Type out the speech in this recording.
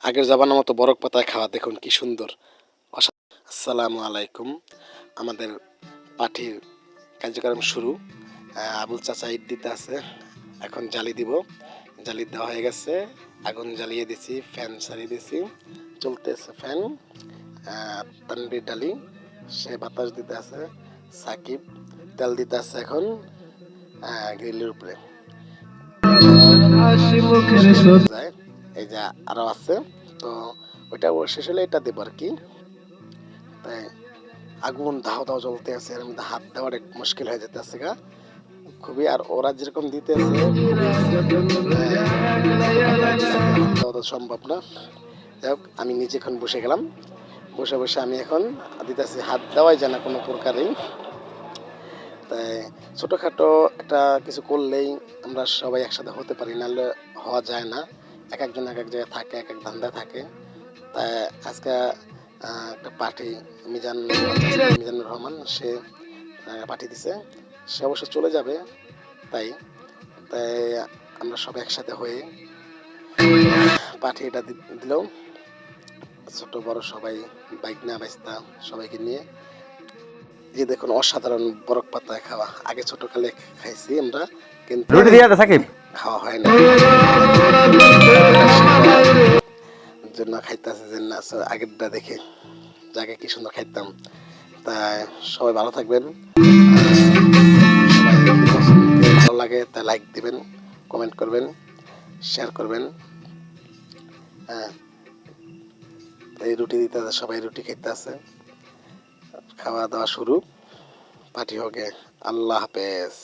আগের জামানার মতো বরফ পাতায় খাওয়া দেখুন কি সুন্দর। আসসালামু আলাইকুম। আমাদের পাঠির কার্যক্রম শুরু। আবুল চাচা ইট দিতে আছে, এখন জালি দিব। জালি দেওয়া হয়ে গেছে, আগুন জ্বালিয়ে দিছি, ফ্যান ছাড়িয়ে দিছি, চলতেছে ফ্যান। তানবির ডালি সে বাতাস দিতে আছে, সাকিব তেল দিতে আছে এখন গ্রিলের উপরে। এই যে আরো আছে, তো ওইটা শেষ হলে এটা দেবো আর কি। তাই আগুন দাও দাও জ্বলতে আছে, এর মধ্যে হাত দেওয়ার এক মুশকিল হয়ে যেতে আছে গা খুবই। আর ওরা যেরকম দিতেছে সম্ভব না। যাই হোক, আমি নিজে এখন বসে গেলাম, বসে বসে আমি এখন দিতেছি, হাত দেওয়াই যায় না কোনো প্রকারেই। তাই ছোটোখাটো একটা কিছু করলেই আমরা সবাই একসাথে হতে পারি, নাহলে হওয়া যায় না। এক একজন এক এক জায়গায় থাকে, এক এক ধান্দায় থাকে। তাই আজকে একটা পার্টি মিজানুর রহমান সে পাঠিয়ে দিছে, সে অবশ্য চলে যাবে। তাই তাই আমরা সবাই একসাথে হয়ে পাঠিয়ে এটা দিল। ছোট বড় সবাই, বাইক না বাইস্তা সবাইকে নিয়ে। যে দেখুন অসাধারণ বরফ পাতায় খাওয়া, আগে ছোটকালে খাইছি আমরা, কিন্তু খাওয়া হয় না জন্য খাইতেছে যে না আগেরটা দেখে জায়গায় কি সুন্দর খাইতাম। তাই সবাই ভালো থাকবেন, সবাই ভালো লাগে তাই লাইক দিবেন, কমেন্ট করবেন, শেয়ার করবেন। এই রুটি দিতে আছে, সবাই রুটি খেতে আছে, খাওয়া দাওয়া শুরু, পার্টি হোক। আল্লাহ হাফেজ।